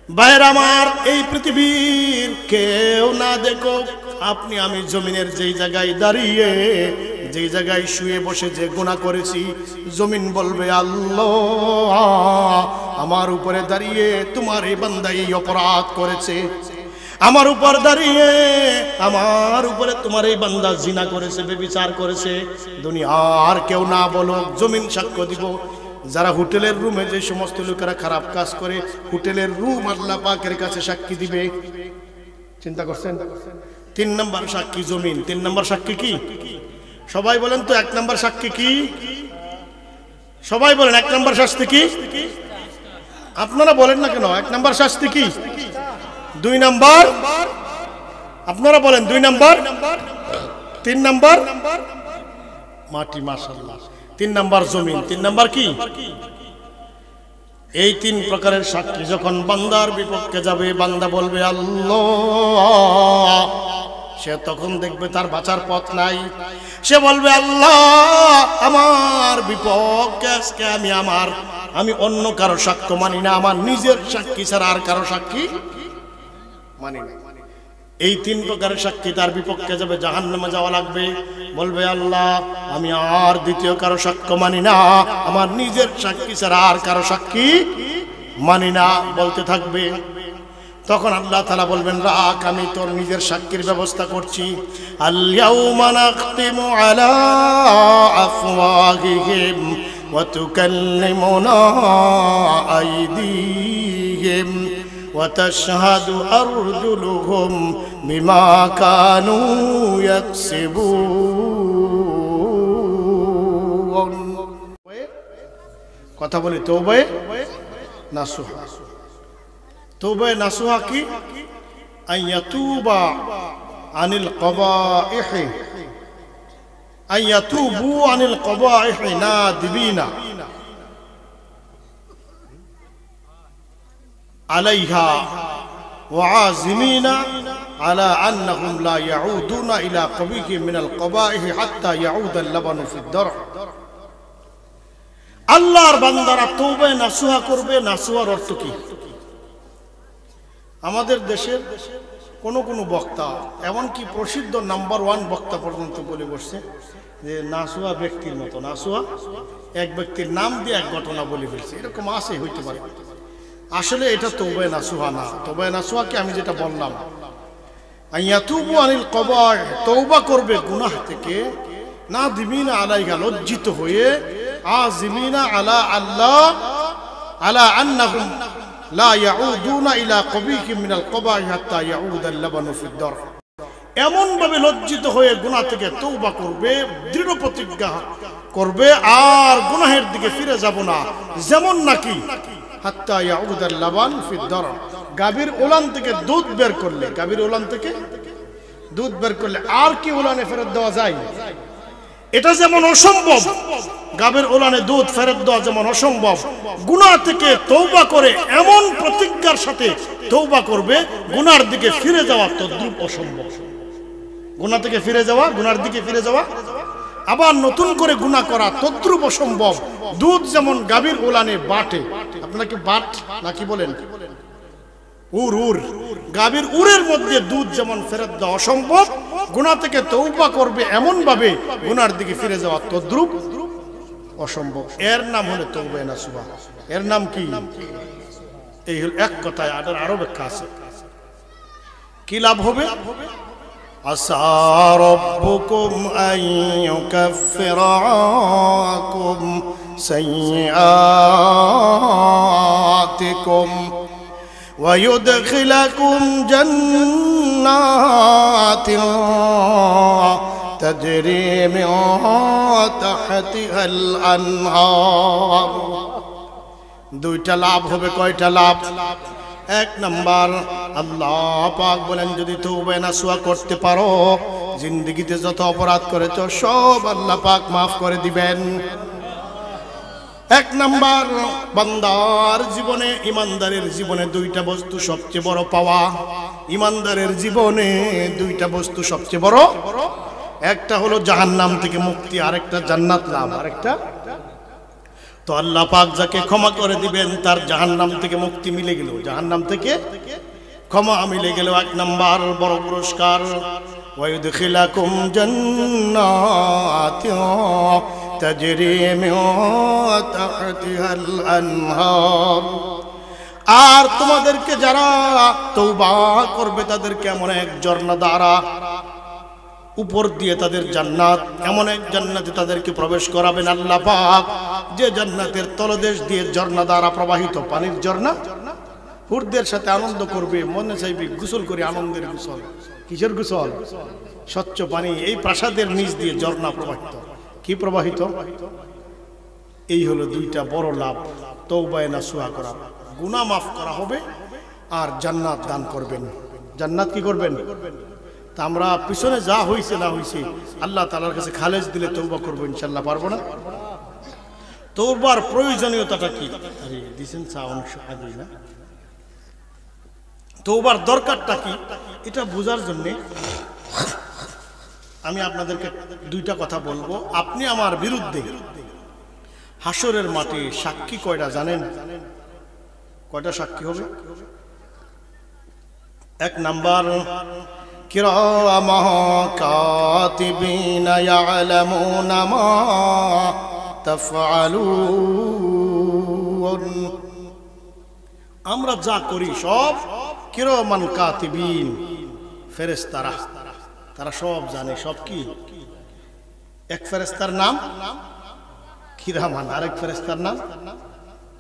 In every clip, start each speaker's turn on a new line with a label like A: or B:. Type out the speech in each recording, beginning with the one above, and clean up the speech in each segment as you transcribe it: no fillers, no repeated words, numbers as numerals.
A: ভাইরা আমার, এই পৃথিবীর কেউ না দেখো, আপনি আমি জমিনের যেই জায়গায় দাঁড়িয়ে, যেই জায়গায় শুয়ে বসে যে গুনাহ করেছি, জমিন বলবে আল্লাহ আমার উপরে দাঁড়িয়ে তোমার এই বান্দা এই অপরাধ করেছে, আমার উপর দাঁড়িয়ে আমার উপরে তোমার এই বান্দা জিনা করেছে, ব্যভিচার করেছে। দুনিয়ার কেউ না বলো, জমিন সাক্ষ্য দিব। যারা হোটেলের রুমে যে সমস্ত লোকেরা খারাপ কাজ করে, হোটেলের রুম আল্লাহ পাকের কাছে সাক্ষী দিবে। চিন্তা করছেন? 3 নম্বর সাক্ষী জমিন। 3 নম্বর সাক্ষী কি? সবাই বলেন তো 1 নম্বর সাক্ষী কি? সবাই বলেন 1 নম্বর শাস্তি কি? আপনারা বলেন না কেন? 1 নম্বর শাস্তি কি? 2 নম্বর? আপনারা বলেন 2 নম্বর? 3 নম্বর মাটি। মাশাআল্লাহ। 3 নম্বর জমিন। 3 নম্বর কি? এই 3 প্রকারের সাক্ষী যখন বান্দার বিপক্ষে যাবে, বান্দা বলবে আল্লাহ, সে তখন দেখবে তার বাঁচার পথ নাই। সে বলবে আল্লাহ আমার বিপক্ষে আজকে আমি অন্য কারো সাক্ষ্য মানি না, আমার নিজের সাক্ষী ছাড়া আর কারো সাক্ষী মানি না। এই 3 প্রকারের সাক্ষী তার বিপক্ষে যাবে, জাহান্নামে যাওয়া লাগবে। বলবে আল্লাহ আমি আর দ্বিতীয় কারো সাক্ষ্য মানি না, আমার নিজের সাক্ষী ছাড়া আর কারো সাক্ষী মানি না বলতে থাকবে। তখন আল্লাহ তাআলা বলবেন রাখ, আমি তোর নিজের সাক্ষীর ব্যবস্থা করছি। আল ইয়াউমা নাখতিমু আলা আফওয়াহিহিম ওয়া তুকাল্লিমুনা আইদিহিম ওয়া তাশহাদু আরজুলুহুম বিমা কানু ইয়াকসিবুন। কথা বলি তওবা নাসুহা। তওবা নাসুহা কি? আইয়াতুবা আনিল কবাইহি, আইয়াতুবু আনিল কবাইহি নাদিবিনা আলাইহা ওয়া আযিমিনা আলা আন্নাহুম লা ইয়াউদুনা ইলা কবিহি মিনাল কবাইহি হাত্তা ইয়াউদা আল-লাবানু ফিদ দার। আল্লাহর বান্দারা তওবা নাসুহা করবে। নাসুহার অর্থ কি? আমাদের দেশের কোন বক্তা, এমনকি প্রসিদ্ধ নাম্বার 1 বক্তা পর্যন্ত বলে বসছে যে নাসুহা ব্যক্তির মতো। নাসুহা এক ব্যক্তির নাম দিয়ে এক ঘটনা বলে ফেলছে, এরকম আছে, হইতে পারে। আসলে এটা তওবা নাসুহা না। তওবা নাসুহাকে আমি যেটা বললাম, আইয়াতুবু আনিল কবাহ, তওবা করবে গুনাহ থেকে, নাদিমিনা আলাইহা, লজ্জিত হয়ে, আযিমিনা আলা আল্লাহ আলা আন্নাহুম লা ইয়াউদুনা ইলা কবিহি মিনাল কবাহি হাত্তা ইয়াউদা আল-লাবানু ফিদ দার। এমন ভাবে লজ্জিত হয়ে গুনাহ থেকে তওবা করবে, দৃঢ় প্রতিজ্ঞা করবে, আর গুনাহের দিকে ফিরে যাব না, যেমন নাকি হাত্তা ইয়াউদা আল-লাবান ফিদ দার। গাভীর ওলান থেকে দুধ বের করলে, গাভীর ওলান থেকে দুধ বের করলে আর কি ওলানে ফেরত দেওয়া যায়? এটা যেমন অসম্ভব, গাভীর ওলানে দুধ ফেরত দেওয়া যেমন অসম্ভব, গুনাহ থেকে তওবা করে এমন প্রতিজ্ঞার সাথে তওবা করবে, গুনার দিকে ফিরে যাওয়া তদ্রুপ অসম্ভব। গুনাহ থেকে ফিরে যাওয়া, গুনার দিকে ফিরে যাওয়া, আবার নতুন করে গুনাহ করা তদ্রুপ অসম্ভব। দুধ যেমন গাভীর ওলানে বাটে, আপনারা কি বাট নাকি বলেন? উর, গাভীর উরের মধ্যে দুধ যেমন ফেরত দেওয়া অসম্ভব, গুনাহ থেকে তওবা করবে এমন ভাবে গুনার দিকে ফিরে যাওয়া তদ্রুপ অসম্ভব। এর নাম হলো তওবা নাসুহা। এর নাম কি? এই হল এক কথায়, আরো ব্যাখ্যা আছে। কি লাভ হবে? আসা রাব্বুকুম আন ইউকাফিরা আনকুম সাইয়্যাতিকুম ওয়া ইউদখিলাকুম জান্নাতিন তাজরি মিন তাহতিহাল আনহার। 2টা লাভ হবে। কয়টা লাভ? 1 নাম্বার, আল্লাহ পাক বলেন যদি তওবা নাসুহা করতে পারো, জিন্দেগিতে যত অপরাধ করেছো সব আল্লাহ পাক মাফ করে দিবেন। 1 নাম্বার, বান্দার জীবনে, ইমানদারের জীবনে 2টা বস্তু সবচেয়ে বড় পাওয়া। ইমানদারের জীবনে 2টা বস্তু সবচেয়ে বড়, একটা হলো জাহান্নাম থেকে মুক্তি, আরেকটা জান্নাত লাভ। আরেকটা তো আল্লাহ পাক যাকে ক্ষমা করে দিবেন তার জাহান্নাম থেকে মুক্তি মিলে গেল, জাহান্নাম থেকে ক্ষমা মিলে গেল। 1 নাম্বার বড় পুরস্কার, ওয়ায়ুদখিলাকুম জান্নাতিন তাজরি মিন তাহতিহাল আনহার। আর তোমাদেরকে যারা তওবা করবে তাদেরকে এমন এক ঝর্ণা দ্বারা উপর দিয়ে তাদের জান্নাত, এমন এক জান্নাতে তাদেরকে প্রবেশ করাবেন আল্লাহ পাক, যে জান্নাতের তলদেশ দিয়ে ঝর্ণা দ্বারা প্রবাহিত পানির ঝর্ণা। হুরদের সাথে আনন্দ করবে, মনে চাইবে গোসল করে, আনন্দের গোসল। কিসের গোসল? স্বচ্ছ পানি। এই প্রাসাদের নিচ দিয়ে ঝর্ণা প্রবাহিত। কি প্রবাহিত? এই হলো 2টা বড় লাভ। তওবায়ে নাসুহা করা, গুনাহ মাফ করা হবে, আর জান্নাত দান করবেন। জান্নাত কি করবেন? তা আমরা পিছনে যা হইছে না হইছে আল্লাহ তাআলার কাছে খালেজ দিলে তওবা করব ইনশাআল্লাহ। পারবো না? তওবার প্রয়োজনীয়তাটা কি? আরে দিছেন চা অংশ আগে না, তওবার দরকারটা কি এটা বোঝার জন্য আমি আপনাদেরকে 2টা কথা বলবো। আপনি আমার বিরুদ্ধে হাসরের মাঠে সাক্ষী কয়টা জানেন? কয়টা সাক্ষী হবে? 1 নাম্বার, কিরামান কাতিবিনা ইয়ালামুনা মা তাফআলুন। আমরা যা করি সব কিরামান কাতিবিন, ফেরেশতারা, তারা সব জানে। সব কি? এক ফেরেশতার নাম কিরামান, আরেক ফেরেশতার নাম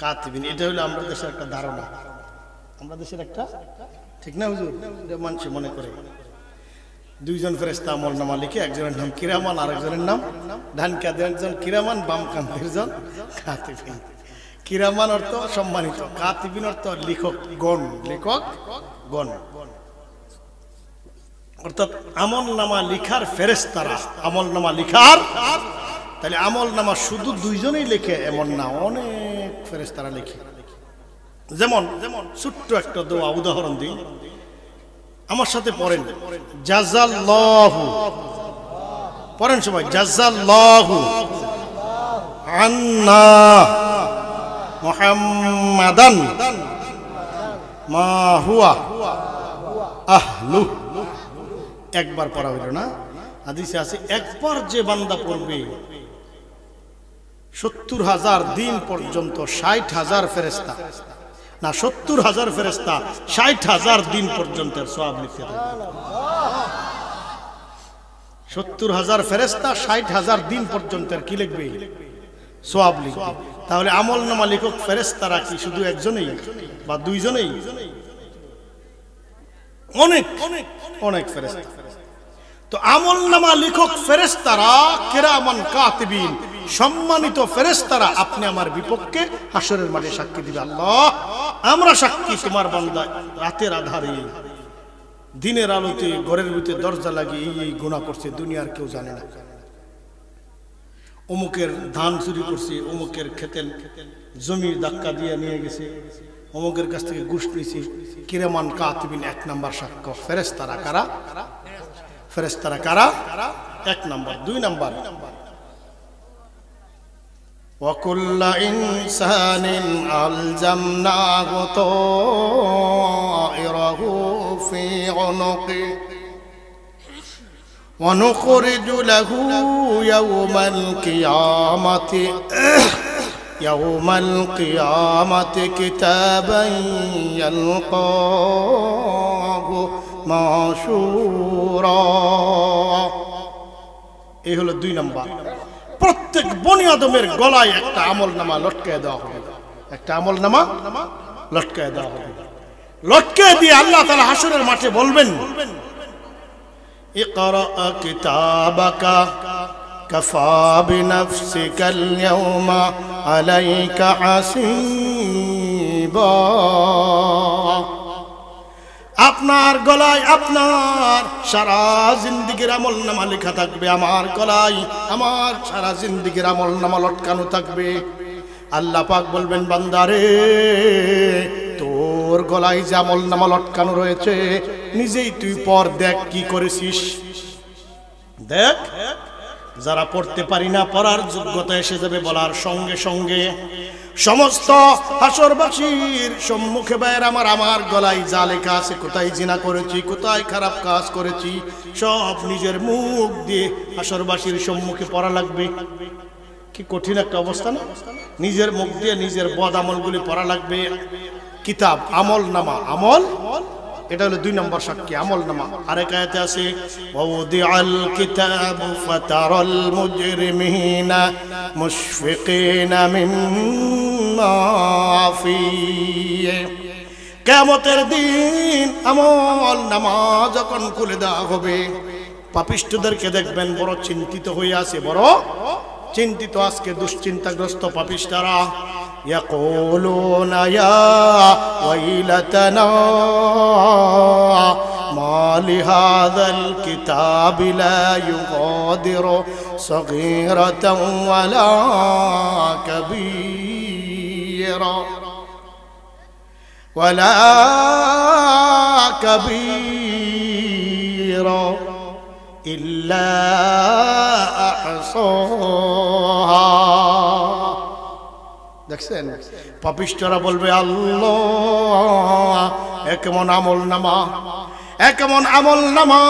A: কাতিবিন। এটা হলো আমরা দেশের একটা ধারণা, আমরা দেশের একটা, ঠিক না হুজুর? মানুষ মনে করে 2জন ফেরেশতা আমলনামা লিখে, একজনের নাম কিরামান, আরেকজনের নাম ডান কাঁধের একজন কিরামান, বাম কাঁধের জন কাতিবিন। কিরামান অর্থ সম্মানিত, কাতিবিন অর্থ লিখক গণ, লেখক গণ, অর্থাৎ আমলনামা লিখার ফেরেশতারা। আমলনামা লিখার, তাহলে আমলনামা শুধু 2জনই লেখে এমন না, অনেক ফেরেশতারা লেখে। যেমন ছোট্ট একটা দোয়া উদাহরণ দিই, আমার সাথে পড়েন, জাযাল্লাহু, পড়েন সবাই, জাযাল্লাহু আন্না মুহাম্মাদান মা হুয়া আহলু। একবার পড়া হইল না? হাদিসে আছে একবার যে বান্দা পড়বে 70,000 দিন পর্যন্ত 60,000 ফেরেশতা, না 70,000 ফেরেশতা 60,000 দিন পর্যন্ত সওয়াব লিখতে থাকে। 70,000 ফেরেশতা 60,000 দিন পর্যন্ত কি লিখবে? সওয়াব লিখবে। তাহলে আমলনামা লেখক ফেরেশতারা কি শুধু একজনই বা 2জনই? অনেক অনেক ফেরেশতা। তো আমলনামা লেখক ফেরেশতারা কিরামান কাতিবিন, সম্মানিত ফেরেশতারা আপনি আমার বিপক্ষে হাসরের মাঠে সাক্ষী দিবে। আল্লাহ, আমরা সাক্ষী তোমার বান্দা রাতের আধারে, দিনের আলোতে ঘরের ভিতরে দরজা লাগিয়ে এই গুনাহ করছে, দুনিয়ার কেউ জানে না। অমুকের ধান চুরি করছে, অমুকের ক্ষেতের জমি ধাক্কা দিয়ে নিয়ে গেছে, অমুকের কাছ থেকে ঘুষ নিয়েছে। কিরামান কাতিবিন 1 নাম্বার সাক্ষ্য। ফেরেশতারা কারা? ফেরেশতারা কারা? 1 নাম্বার। 2 নাম্বার, وكل إنسان ألزمناه طائره في عنقه ونخرج له يوم القيامة كتابا يلقاه منشورا। এই হলো 2 নাম্বার। প্রত্যেক বনি আদমের গলায় একটা আমলনামা লটকায় দেওয়া হবে, একটা আমলনামা লটকায় দেওয়া হবে। লটকায় দিয়ে আল্লাহ তাআলা হাসরের মাঠে বলবেন, ইকরা কিতাবাকা কাফা বিনাফসিকাল ইয়াওমা আলাইকা হাসিবা। আপনার গলায় আপনার সারা জিন্দেগীর আমলনামা লেখা থাকবে। আমার গলায় আমার সারা জিন্দেগীর আমলনামা লটকানো থাকবে। আল্লাহ পাক বলবেন, বান্দারে তোর গলায় যে আমলনামা লটকানো রয়েছে নিজেই তুই পর দেখ কি করেছিস। দেখ যারা পড়তে পারি না পড়ার যোগ্যতা এসে যাবে বলার সঙ্গে সঙ্গে সমস্ত হাসরবাসীর সম্মুখে বাইরে আমার গলায় যা লেখা আছে, কোথায় জিনা করেছি, কোথায় খারাপ কাজ করেছি, সব নিজের মুখ দিয়ে হাসরবাসীর সম্মুখে পড়া লাগবে। কি কঠিন একটা অবস্থা না? নিজের মুখ দিয়ে নিজের বদ আমলগুলি পড়া লাগবে। কিতাব আমল নামা, আমল এটা হলো 2 নম্বর সাক্ষী, আমল নামা। আরেক আয়াতে আছে ওয়াউদিআল কিতাবু ফাতারাল মুজরিমিনা মুশফিকিনা মিম্মা ফীহি। কিয়ামতের দিন আমল নামা যখন খুলে দেওয়া হবে, পাপিষ্ঠদেরকে দেখবেন বড় চিন্তিত হয়ে আছে, বড় চিন্তিত। আজকে দুশ্চিন্তাগ্রস্ত পাপিষ্ঠরা ইয়াকুলুনা ইয়া ওয়াইলাতানা মা লিহাযাল কিতাবি লা ইউগাদিরু সগীরাতান ওয়ালা কাবীরা ওয়ালা কাবীরা ইল্লা আহসাহা। দেখছেন পাপিষ্ঠরা বলবে আল্লাহ এ কেমন আমল নামা, এ কেমন আমল নামা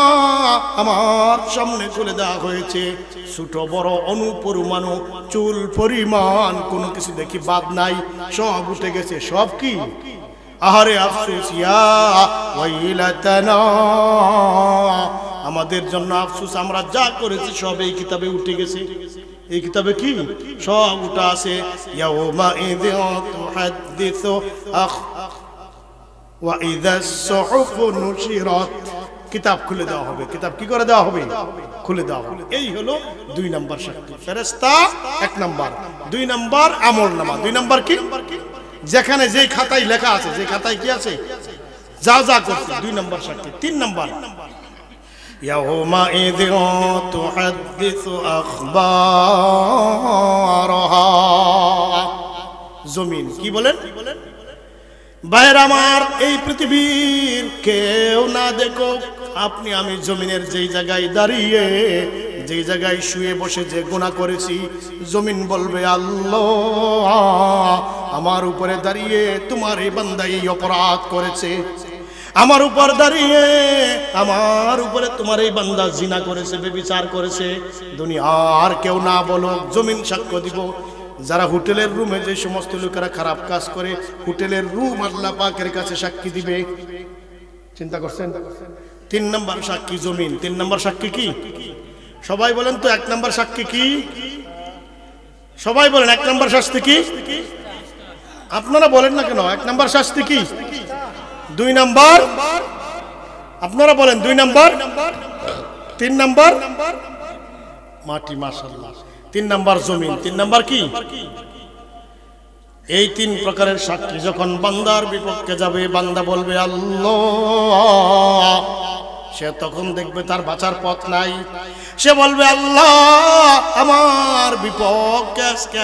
A: আমার সামনে খুলে দেওয়া হয়েছে, ছোট বড় অনুপরিমাণ চুল পরিমাণ কোনো কিছু দেখি বাদ নাই, সব উঠে গেছে। সব কি? আহারে আফসোস, ইয়া ওয়াইলাতানা, আমাদের জন্য আফসোস, আমরা যা করেছি সব এই কিতাবে উঠে গেছে। এই কিতাবে কি সব উঠা আছে। ইয়াউমা ইযিন তুহাদ্দিসু ওয়া ইযাস সুহুফু নুশিরাত, কিতাব খুলে দেওয়া হবে। কিতাব কি করে দেওয়া হবে? খুলে দেওয়া হবে। এই হলো 2 নম্বর সাক্ষী। ফেরেশতা 1 নম্বর, 2 নম্বর আমল নামা, 2 নম্বর কি? যেখানে যেই খাতায় লেখা আছে, যে খাতায় কি আছে, যা যা করছে, 2 নম্বর সাক্ষী। 3 নম্বর ইয়াউমাইযিন তুহাদ্দিসু আখবারাহা, জমিন কি বলেন? বাইরে আমার এই পৃথিবীর কেউ না দেখো, আপনি আমি জমিনের যেই জায়গায় দাঁড়িয়ে, যেই জায়গায় শুয়ে বসে যে গুনাহ করেছি, জমিন বলবে আল্লাহ আমার উপরে দাঁড়িয়ে তোমার এই বান্দা এই অপরাধ করেছে, আমার উপর দাঁড়িয়ে আমার উপরে তোমার এই বান্দা জিনা করেছে, ব্যভিচার করেছে। দুনিয়ার কেউ না বলো, জমিন সাক্ষ্য দিব। যারা হোটেলের রুমে যে সমস্ত লোকেরা খারাপ কাজ করে, হোটেলের রুম আল্লাহ পাকের কাছে সাক্ষী দিবে। চিন্তা করছেন? 3 নম্বর সাক্ষী জমিন। 3 নম্বর সাক্ষী কি? সবাই বলেন তো 1 নম্বর সাক্ষী কি? সবাই বলেন 1 নম্বর শাস্তি কি? আপনারা বলেন না কেন? 1 নম্বর শাস্তি কি? 2 নম্বর আপনারা বলেন 2 নম্বর, 3 নম্বর মাটি, মাশাআল্লাহ। 3 নম্বর জমিন, 3 নম্বর কি? এই 3 প্রকারের সাক্ষী যখন বান্দার বিপক্ষে যাবে, বান্দা বলবে আল্লাহ, সে তখন দেখবে তার বাঁচার পথ নাই। সে বলবে আল্লাহ আমার বিপক্ষে আজকে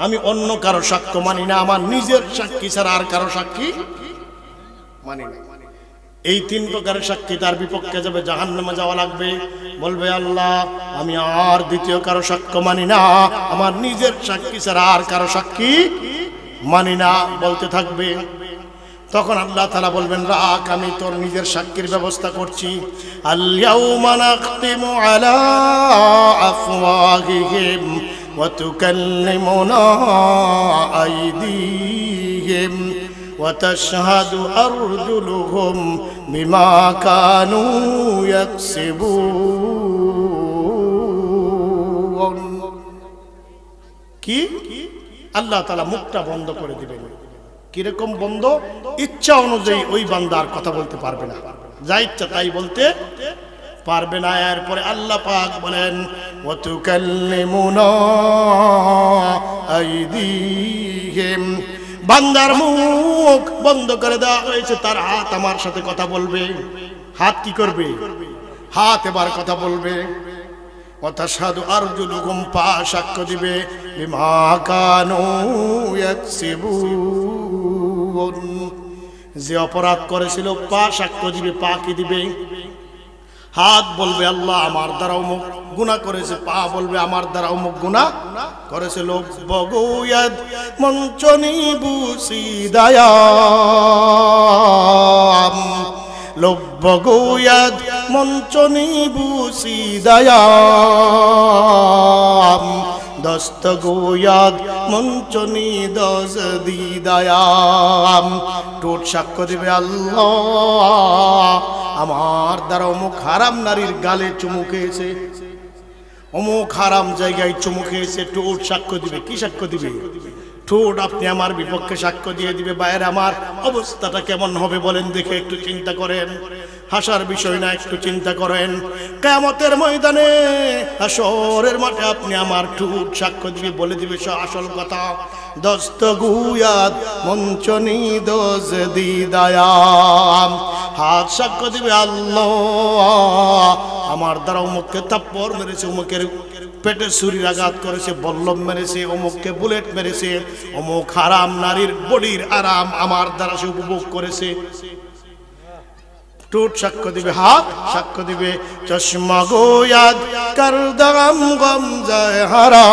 A: আমি অন্য কারো সাক্ষ্য মানি না, আমার নিজের সাক্ষী ছাড়া আর কারো সাক্ষী মানি না। এই 3 প্রকারের সাক্ষী তার বিপক্ষে যাবে, জাহান্নামে যাওয়া লাগবে। বলবে আল্লাহ আমি আর দ্বিতীয় কারো সাক্ষ্য মানি না, আমার নিজের সাক্ষী ছাড়া আর কারো সাক্ষী মানি না, বলতে থাকবে। তখন আল্লাহ তাআলা বলবেন রাখ, আমি তোর নিজের সাক্ষীর ব্যবস্থা করছি। আল ইয়াউমা নাখতিমু আলা আফওয়াহিহিম ওয়া তুকাল্লিমুনা আইদিহিম ওয়া তাশহাদু আরজুলুহুম বিমা কানু ইয়াকসিবুন। কি? আল্লাহ তাআলা মুখটা বন্ধ করে দিবেন। কিরকম বন্ধ? ইচ্ছা অনুযায়ী ওই বান্দার কথা বলতে পারবে না, যা ইচ্ছা তাই বলতে পারবে না। এরপরে আল্লাহ পাক বলেন ওয়া তুকাল্লিমুনা আইদিহিম, বান্দার মুখ বন্ধ করে দেওয়া হয়েছে, তার হাত আমার সাথে কথা বলবে। হাত কি করবে? হাত এবার কথা বলবে। ওয়া তাশহাদু আরজুলুহুম, পা সাক্ষ্য দিবে। বিমা কানু ইয়াকসিবুন, যে অপরাধ করেছিল পা সাক্ষ্য দিবে। পা কি দিবে? হাত বলবে আল্লাহ আমার দ্বারা অমুক গুনাহ করেছে, পা বলবে আমার দ্বারা অমুক গুনাহ করেছে। লোক বগুয়াদ মঞ্চনি বুসিদায়াম, লোক বগুয়াদ মঞ্চনি বুসিদায়াম, দস্ত গোয়াদ মঞ্চনি দজ দিদায়াম। ঠোঁট সাক্ষ্য দিবে আল্লাহ আমার দ্বারা অমুক হারাম নারীর গালে চুমু খেয়েছে, অমুক হারাম জায়গায় চুমু খেয়েছে। ঠোঁট সাক্ষ্য দিবে। কি সাক্ষ্য দিবে? ঠোঁট আপনি আমার বিপক্ষে সাক্ষ্য দিয়ে দিবে। বাইরে আমার অবস্থাটা কেমন হবে বলেন দেখে, একটু চিন্তা করেন। হাসার বিষয় না, একটু চিন্তা করেন। কিয়ামতের ময়দানে হাসরের মাঠে আপনি আমার ঠোঁট সাক্ষ্য দিবে, বলে দিবে আসল কথা। দস্তগুয়াদ মঞ্চনি দোজ দিদায়াম, হাত সাক্ষ্য দিবে আল্লাহ আমার দ্বারা অমুককে থাপ্পড় মেরেছে, অমুকের পেটে ছুরির আঘাত করেছে, বল্লম মেরেছে, অমুককে বুলেট মেরেছে, অমুক হারাম নারীর বডির আরাম আমার দ্বারা সে উপভোগ করেছে। ঠোঁট সাক্ষ্য দিবে, হাত সাক্ষ্য দিবে। চশমা গোয়াদ করদাম গম যায় হারাম,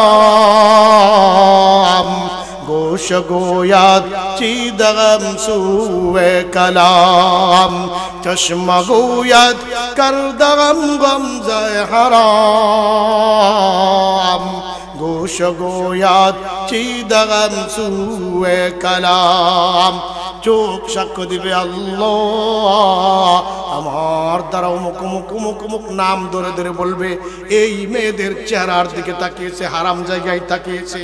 A: গোশ গোয়াদ চিদগম সুয়ে কালাম। চশমা গোয়াদ করদাম গম যায় হারাম, গোশ গোয়াদ চিদগম সুয়ে কালাম। চোখ সাক্ষ্য দিবে আল্লাহ আমার দ্বারা অমুক অমুক অমুক অমুক নাম ধরে ধরে বলবে এই মেয়েদের চেহারার দিকে তাকিয়েছে, হারাম জায়গায় তাকিয়েছে।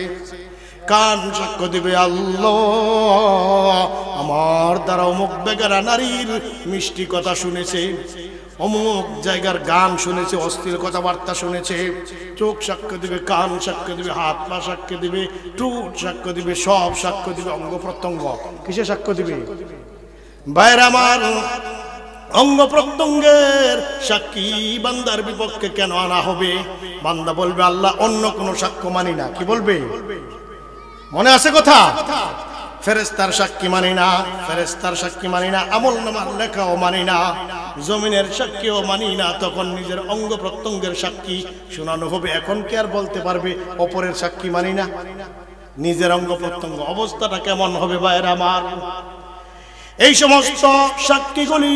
A: কান সাক্ষ্য দিবে আল্লাহ আমার দ্বারা অমুক বেগারা নারীর মিষ্টি কথা শুনেছে, অমুক জায়গার গান শুনেছে, অশ্লীল কথাবার্তা শুনেছে। চোখ সাক্ষ্য দিবে, কান সাক্ষ্য দিবে, হাত পা সাক্ষ্য দিবে, ঠোঁট সাক্ষ্য দিবে, সব সাক্ষ্য দিবে। অঙ্গ প্রত্যঙ্গ কিসে সাক্ষ্য দিবে? বাইরে আমার অঙ্গ প্রত্যঙ্গের সাক্ষী বান্দার বিপক্ষে কেন আনা হবে? বান্দা বলবে আল্লাহ অন্য কোনো সাক্ষ্য মানি না। কি বলবে? মনে আছে কথা? ফেরেশতার সাক্ষী মানি না, ফেরেশতার সাক্ষী মানি না, আমলনামার লেখাও মানি না, জমিনের সাক্ষীও মানি না। তখন নিজের অঙ্গ প্রত্যঙ্গের সাক্ষী শোনানো হবে। এখন কি আর বলতে পারবে অপরের সাক্ষী মানি না? নিজের অঙ্গ প্রত্যঙ্গ অবস্থাটা কেমন হবে ভাইয়ের আমার? এই সমস্ত সাক্ষীগুলি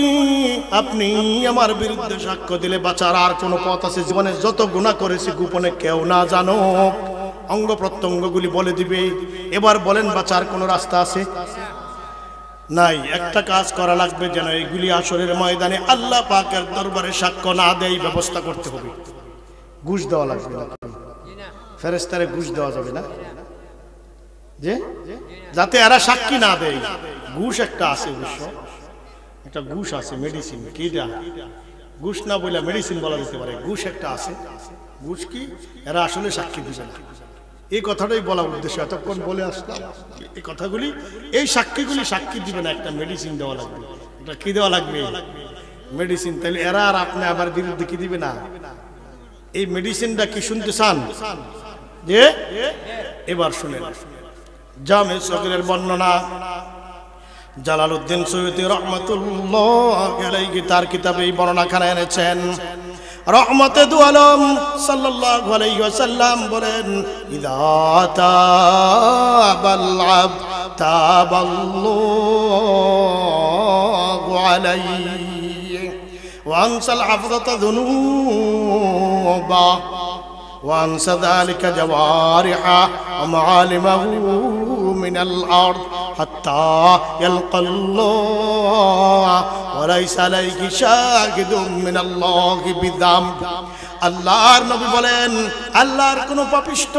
A: আপনি আমার বিরুদ্ধে সাক্ষ্য দিলে বাঁচার আর কোনো পথ আছে? জীবনে যত গুনাহ করেছি গোপনে কেউ না জানো, অঙ্গ প্রত্যঙ্গগুলি বলে দিবে। এবার বলেন বাঁচার কোনো রাস্তা আছে? নাই। একটা কাজ করা লাগবে, যেন এইগুলি আসরের ময়দানে আল্লাহ পাকের দরবারে সাক্ষ্য না দেয় ব্যবস্থা করতে হবে। ঘুষ দেওয়া লাগবে না, ফেরেশতারে ঘুষ দেওয়া যাবে না, যে যাতে এরা সাক্ষী না দেয়। ঘুষ একটা আছে, অবশ্য একটা ঘুষ আছে, মেডিসিন। কিটা ঘুষ না বলে মেডিসিন বলা যেতে পারে। ঘুষ একটা আছে। ঘুষ কি? এরা আসলে সাক্ষী দিবে না। এই কথাটাই বলা উদ্দেশ্য, এতক্ষণ বলে আসলাম এই কথাগুলি। এই সাক্ষীগুলি সাক্ষী দিবে না, একটা মেডিসিন দেওয়া লাগবে। এটা কি দেওয়া লাগবে? মেডিসিন। তাহলে এরা আর আপনি আবার বিরুদ্ধে কি দিবে না? এই মেডিসিনটা কি শুনতে চান? যে এবার শুনেন জামে সগীরের বর্ণনা জালালউদ্দিন সৈয়দী রহমাতুল্লাহ আলাইহি তার কিতাবে এই বর্ণনাখানা এনেছেন। রহমতে দু আলম সাল্লাল্লাহু আলাইহি ওয়াসাল্লাম বলেন ইযা তাবাল আবদ তাবাল্লাহু আলাইহি ওয়া আনসাল হাফযাতা যুনুবা ওয়া আনসা যালিকা জাওয়ারিহা ওয়া মাআলিমাহু মিনাল আরদ হাত্তা ইয়ালকাল্লাহ ওয়া লাইসা আলাইহি শাহিদুম মিনাল্লাহি বিযামব। আল্লাহর নবী বলেন আল্লাহর কোন পাপিষ্ঠ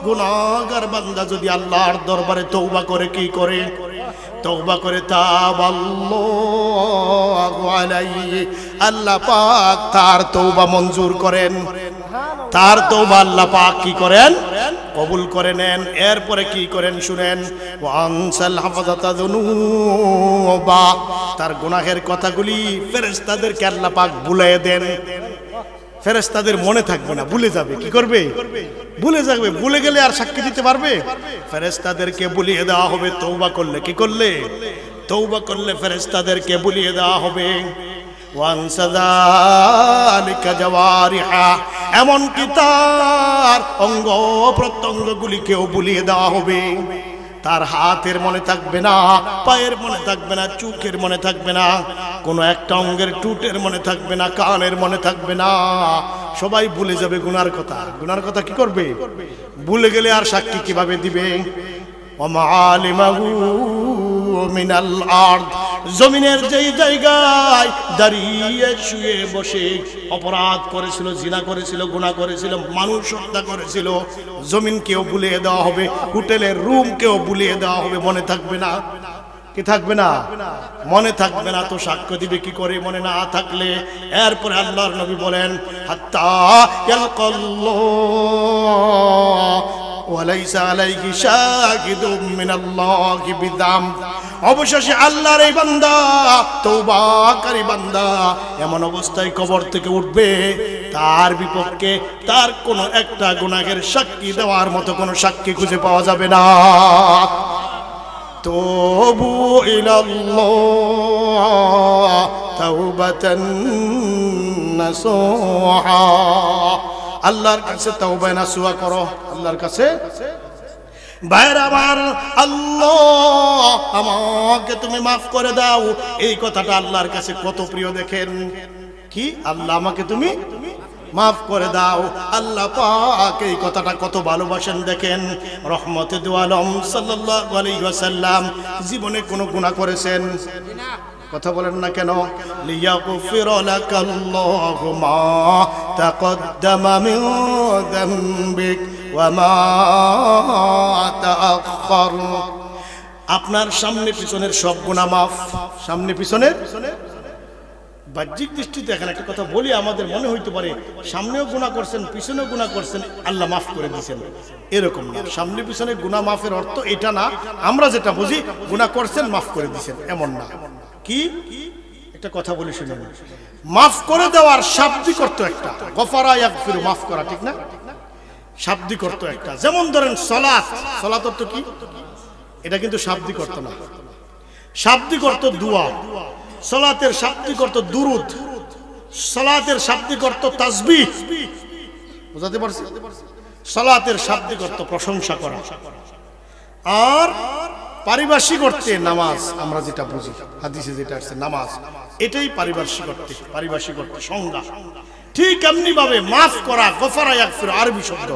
A: গুনাহগার বান্দা যদি আল্লাহর দরবারে তওবা করে, কি করে? তওবা করে, তাবাল্লাহু আলাইহি, আল্লাহ পাক তার তওবা মঞ্জুর করেন। তার তওবা আল্লাহ পাক কি করেন? কবুল করে নেন। এরপরে কি করেন শুনেন, ওয়ানসাল হাফাযাতা যুনুবা, তার গুনাহের কথাগুলি ফেরেশতাদেরকে আল্লাহ পাক ভুলিয়ে দেন। ফেরেশতাদের মনে থাকবে না, ভুলে যাবে। কি করবে? ভুলে যাবে। ভুলে গেলে আর সাক্ষী দিতে পারবে? ফেরেশতাদেরকে ভুলিয়ে দেওয়া হবে তওবা করলে। কি করলে? তওবা করলে ফেরেশতাদেরকে ভুলিয়ে দেওয়া হবে। ওয়ানসা যালিকা জাওয়ারিহা, এমনকি তার অঙ্গ প্রত্যঙ্গগুলিকেও ভুলিয়ে দেওয়া হবে। তার হাতের মনে থাকবে না, পায়ের মনে থাকবে না, চোখের মনে থাকবে না, কোনো একটা অঙ্গের টুটের মনে থাকবে না, কানের মনে থাকবে না। সবাই ভুলে যাবে গুনার কথা। গুনার কথা কি করবে? ভুলে গেলে আর সাক্ষী কিভাবে দিবে? মিনাল আরদ, জমিনের যেই জায়গায় দাঁড়িয়ে শুয়ে বসে অপরাধ করেছিল, জিনা করেছিল, গুনাহ করেছিল, মানুষ হত্যা করেছিল, জমিনকেও ভুলিয়ে দেওয়া হবে, হোটেলের রুমকেও ভুলিয়ে দেওয়া হবে। মনে থাকবে না, কি থাকবে না? মনে থাকবে না তো সাক্ষ্য দিবে কি করে মনে না থাকলে? এরপরে আল্লাহর নবী বলেন, হাত্তা ইয়ালকাল্লাহ ওয়ালাইসা আলাইহি শাহিদুম মিনাল্লাহি বিযাম, অবশেষে আল্লাহর এই বান্দা, তওবাকারী বান্দা এমন অবস্থায় কবর থেকে উঠবে, তার বিপক্ষে তার কোনো একটা গুনাহের সাক্ষী দেওয়ার মতো কোনো সাক্ষী খুঁজে পাওয়া যাবে না। তুবু ইলাল্লাহ তাওবাতান নাসুহা, আল্লাহর কাছে তাওবা নাসুহা করো, আল্লাহর কাছে। ভাইরা আমার, আল্লাহ আমাকে তুমি মাফ করে দাও, এই কথাটা আল্লাহর কাছে কত প্রিয় দেখেন। কি? আল্লাহ আমাকে তুমি মাফ করে দাও, আল্লাহ পাক এই কথাটা কত ভালোবাসেন দেখেন। রহমতে দু আলম সাল্লাল্লাহু আলাইহি ওয়াসাল্লাম জীবনে কোনো গুনাহ করেছেন? কথা বলেন না কেন? লিয়াগফির লাকাল্লাহু মা তাকদ্দামা মিন যামবিক ওয়া মা তাআখার, আপনার সামনে পিছনের সব গুনাহ মাফ। সামনে পিছনের, বাহ্যিক দৃষ্টিতে এখন একটা কথা বলি, আমাদের মনে হইতে পারে সামনেও গুনাহ করছেন, পিছনেও গুনাহ করছেন, আল্লাহ মাফ করে দিয়েছেন, এরকম না। সামনে পিছনে গুনাহ মাফের অর্থ এটা না, আমরা যেটা বুঝি গুনাহ করছেন মাফ করে দিয়েছেন, এমন না। কি? একটা কথা বলি শুনুন, মাফ করে দেওয়ার শাব্দিক অর্থ একটা, গফারা ইয়াগফিরু, মাফ করা, ঠিক না? শাব্দিক অর্থ একটা। যেমন ধরেন সালাত, সালাত অর্থ কি? এটা কিন্তু শাব্দিক অর্থ না, শাব্দিক অর্থ দোয়া। সালাতের শাব্দিক অর্থ দুরুদ, সালাতের শাব্দিক অর্থ তাসবিহ। বুঝাতে পারছি? সালাতের শাব্দিক অর্থ প্রশংসা করা। আর পারিভাষিক অর্থে নামাজ, আমরা যেটা বুঝি হাদিসে যেটা আছে নামাজ, এটাই পারিভাষিক অর্থে, পারিভাষিক অর্থে সংজ্ঞা। ঠিক এমনি ভাবে মাফ করা, গফারা ইয়াগফিরু আরবি শব্দ,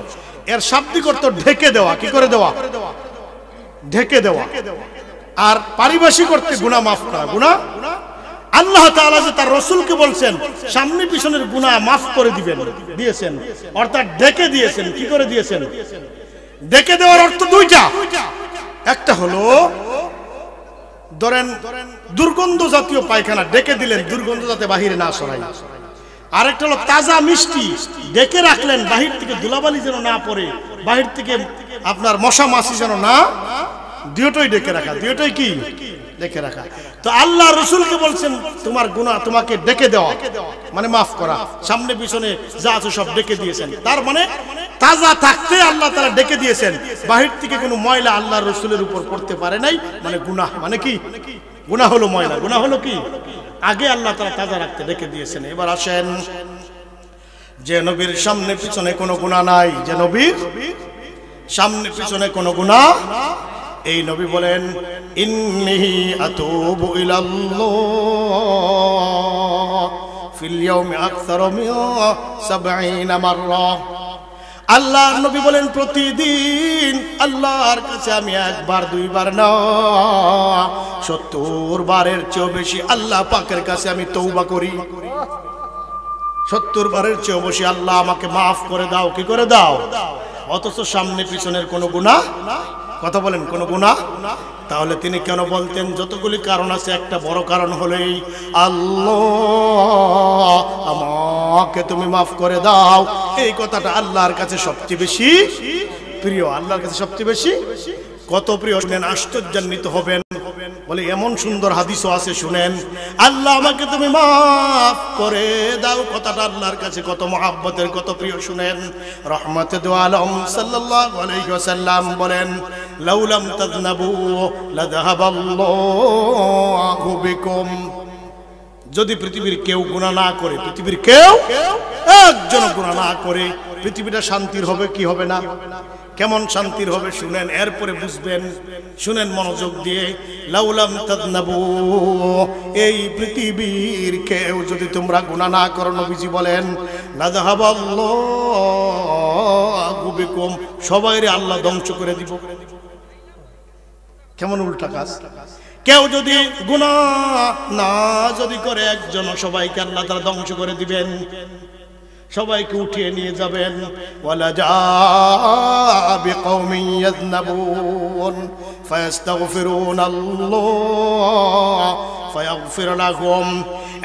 A: এর শাব্দিক অর্থ ঢেকে দেওয়া। কি করে দেওয়া? ঢেকে দেওয়া। আর পারিভাষিক অর্থে গুনাহ মাফ করা। গুনাহ আল্লাহ তাআলা যে তার রাসূলকে বলছেন সামনে পিছনের গুনাহ মাফ করে দিবেন, দিয়েছেন, অর্থাৎ ঢেকে দিয়েছেন। কি করে দিয়েছেন? ঢেকে দেওয়ার অর্থ দুইটা। একটা হলো ধরেন দুর্গন্ধ জাতীয় পায়খানা ঢেকে দিলেন, দুর্গন্ধ যাতে বাহিরে না ছড়ায়। আরেকটা হলো তাজা মিষ্টি ঢেকে রাখলেন, বাহির থেকে ধুলাবালি যেন না পড়ে, বাহির থেকে আপনার মশা মাছি যেন না, দুটোই ঢেকে রাখা। দুটোই কি? ঢেকে রাখা। তো আল্লাহ রাসূলকে বলছেন তোমার গুনাহ তোমাকে ঢেকে দেওয়া, মানে মাফ করা। সামনে পিছনে যা আছে সব ঢেকে দিয়েছেন, তার মানে তাজা থাকতে আল্লাহ তাআলা ঢেকে দিয়েছেন, বাহির থেকে কোনো ময়লা আল্লাহর রাসূলের উপর পড়তে পারে নাই। মানে গুনাহ মানে কি? গুনাহ হলো ময়লা, গুনাহ হলো কি? আগে আল্লাহ তাআলা তাজা রাখতে ঢেকে দিয়েছেন। এবার আসেন, যে নবীর সামনে পিছনে কোনো গুনাহ নাই, যে নবীর সামনে পিছনে কোনো গুনাহ, এই নবী বলেন ইন্নী আতুবু ইলাল্লাহ ফিল ইয়াউমি আকসার মিন 70 মাররা। আল্লাহর নবী বলেন প্রতিদিন আল্লাহর কাছে আমি একবার দুইবার না 70 বারের চেয়েও বেশি আল্লাহ পাকের কাছে আমি তওবা করি। 70 বারের চেয়েও বেশি আল্লাহ আমাকে মাফ করে দাও। কি করে দাও? অথচ সামনে পিছনের কোনো গুনাহ, কথা বলেন, কোনো গুনাহ। তাহলে তিনি কেন বলতেন? যতগুলি কারণ আছে, একটা বড় কারণ হলেই আল্লাহ আমাকে তুমি মাফ করে দাও, এই কথাটা আল্লাহর কাছে সবচেয়ে বেশি প্রিয়। আল্লাহর কাছে সবচেয়ে বেশি কত প্রিয় শুনেন, আশ্চর্যান্বিত হবেন। বলে এমন সুন্দর হাদিসও আছে, শুনেন, আল্লাহ আমাকে তুমি মাফ করে দাও কথাটা আল্লাহর কাছে কত মহাব্বতের, কত প্রিয়। শুনেন, রহমতে দু আলম সাল্লাল্লাহু আলাইহি ওয়াসাল্লাম বলেন লাউলাম তাযনাবু লাযাহাবাল্লাহু বিকুম। যদি পৃথিবীর কেউ গুনাহ না করে, পৃথিবীর কেউ একজন গুনাহ না করে, পৃথিবীটা শান্তির হবে কি হবে না? কেমন শান্তির হবে শুনেন, এরপরে বুঝবেন। শুনেন মনোযোগ দিয়ে। লাউলাম তাযনাবু, এই পৃথিবীর কেউ যদি তোমরা গুনাহ না করো, নবীজি বলেন লাযহাবাল্লাহু বিকুম, সবাইরে আল্লাহ ধ্বংস করে দিব। কেমন উল্টা কাজ! কেউ যদি গুনাহ না যদি করে একজন, সবাইকে আল্লাহ তাআলা ধ্বংস করে দিবেন, সবাইকে উঠিয়ে নিয়ে যাবেন। ওয়ালা জাআ বিকওমিন ইয়াযনাবুন ফায়াস্তাগফিরুনাল্লাহ ফায়াগফির লাহুম,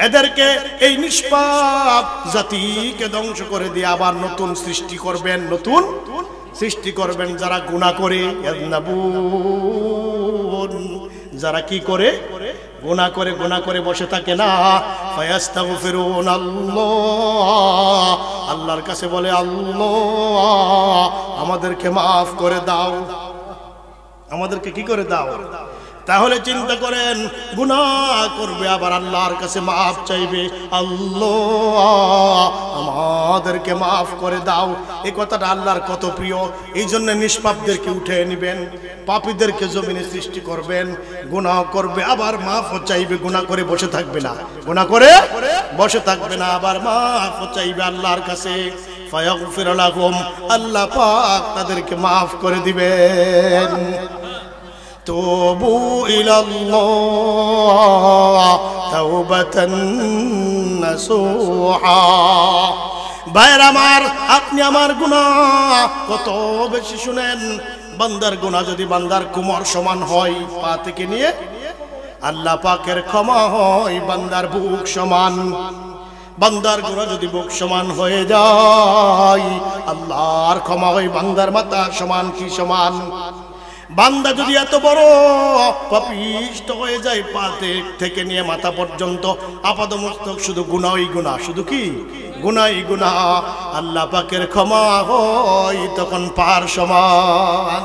A: এদেরকে এই নিষ্পাপ জাতিকে ধ্বংস করে দিয়ে আবার নতুন সৃষ্টি করবেন, নতুন সৃষ্টি করবেন। যারা গুনাহ করে, ইয়াযনাবুন, যারা কি করে? গুনাহ করে, গুনাহ করে বসে থাকে না। ফায়াস্তাগফিরুনাল্লাহ, আল্লাহর কাছে বলে আল্লাহ আমাদেরকে মাফ করে দাও, আমাদেরকে কি করে দাও। তাহলে চিন্তা করেন, গুনাহ করবে আবার আল্লাহর কাছে মাফ চাইবে, আল্লাহ আমাদেরকে মাফ করে দাও। এই কথাটা আল্লাহর কত প্রিয়। এই জন্য নিষ্পাপদেরকে উঠে নেবেন, পাপীদেরকে জমিনে সৃষ্টি করবেন। গুনাহ করবে আবার মাফ চাইবে, গুনাহ করে বসে থাকবে না, গুনাহ করে বসে থাকবে না, আবার মাফ চাইবে আল্লাহর কাছে। ফায়াগফির লাহুম, আল্লাহ পাক তাদেরকে মাফ করে দিবেন। তুবু ইলাল্লাহ তাওবাতান নাসুহা। ভাইয়ের আমার, আপনি আমার গুনাহ কত বেশি শুনেন। বান্দার গুনাহ যদি বান্দার কোমর সমান হয়, পা থেকে নিয়ে, আল্লাহ পাকের ক্ষমা হয় বান্দার বুক সমান। বান্দার গুনাহ যদি বুক সমান হয়ে যায়, আল্লাহর ক্ষমা হয় বান্দার মাথা সমান। কি সমান? বান্দা যদি এত বড় পাপিষ্ট হয়ে যায়, পা থেকে নিয়ে মাথা পর্যন্ত আপাদমস্তক শুধু গুনাহই গুনাহ, শুধু কি গুনাহই গুনাহ, আল্লাহ পাকের ক্ষমা হয় তখন পার সমান।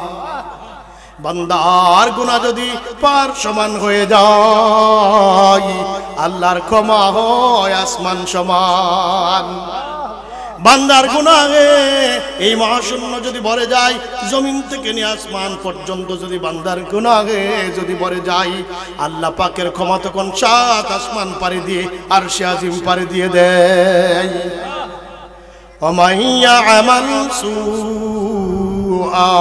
A: বান্দার গুনাহ যদি পার সমান হয়ে যায়, আল্লাহর ক্ষমা হয় আসমান সমান। বান্দার গুনাহে এই মহাশূন্য যদি ভরে যায়, জমিন থেকে নিয়ে আসমান পর্যন্ত যদি বান্দার গুনাহে যদি ভরে যায়, আল্লাহ পাকের ক্ষমা তখন 7 আসমান পাড়ি দিয়ে আরশে আজিম পাড়ি দিয়ে দেয়। ومن يعمل سوءا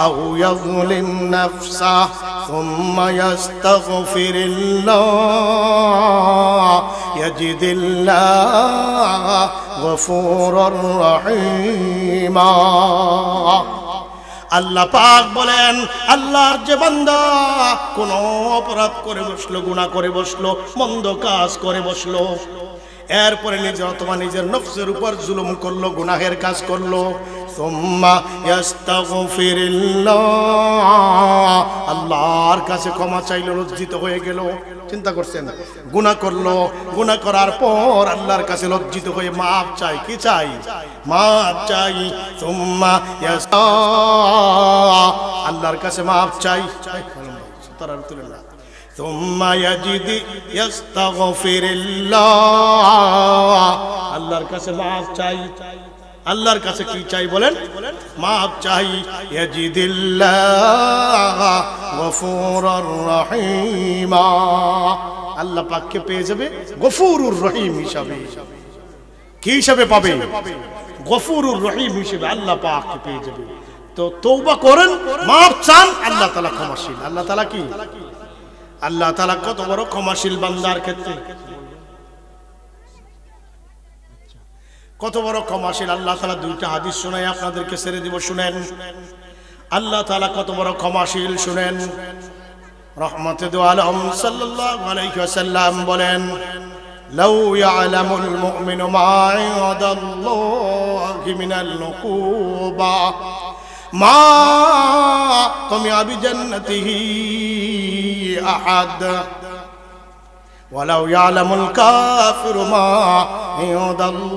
A: أو يظلم نفسه ثم يستغفر الله يجد الله غفورا رحيما। আল্লাহ পাক বলেন, আল্লাহর যে বান্দা কোন অপরাধ করে বসলো, গুনাহ করে বসলো, মন্দ কাজ করে বসলো, এরপরে নিজের অথবা নিজের নফসের উপর জুলুম করলো, গুনাহের কাজ করলো, সুম্মা ইস্তাগফিরুল্লাহ, আল্লাহর কাছে ক্ষমা চাইলো, লজ্জিত হয়ে গেল। চিন্তা করছেন, গুনাহ করলো, গুনাহ করার পর আল্লাহর কাছে লজ্জিত হয়ে মাফ চাই। কি চাই? মাফ চাই। সুম্মা আল্লাহর কাছে মাফ চাই, তারা তুলে না। ثم يجد يستغفر الله, আল্লাহর কাছে মাফ চাই। আল্লাহর কাছে কি চাই বলেন? মাফ চাই। ইয়াজিদিল্লাহ গফুরুর রহিমা, আল্লাহ পাককে পেয়ে যাবে গফুরুর রহিম হিসাবে। কি হিসাবে পাবে? গফুরুর রহিম হিসাবে আল্লাহ পাককে পেয়ে যাবে। তো তওবা করেন, মাফ চান, আল্লাহ তাআলা ক্ষমাশীল। আল্লাহ তাআলা কি? আল্লাহ তাআলা কত বড় ক্ষমাশীল বান্দার ক্ষেত্রে, কত বড় ক্ষমাশীল। আল্লাহ তাআলা দুইটা হাদিস শোনায় আপনাদেরকে ছেড়ে দিব, শুনেন। আল্লাহ তাআলা কত বড় ক্ষমাশীল শুনেন। রহমতে দু আলম সাল্লাল্লাহু আলাইহি ওয়াসাল্লাম বলেন, লাউ ইয়ালামুল মুমিনু মা ইনদাল্লাহি মিনাল উকুবা মা তুমিআ বিজান্নাতিহি আহাদ ওয়ালাউ ইয়ালামুল কাফিরু মা ইনদাল্লাহি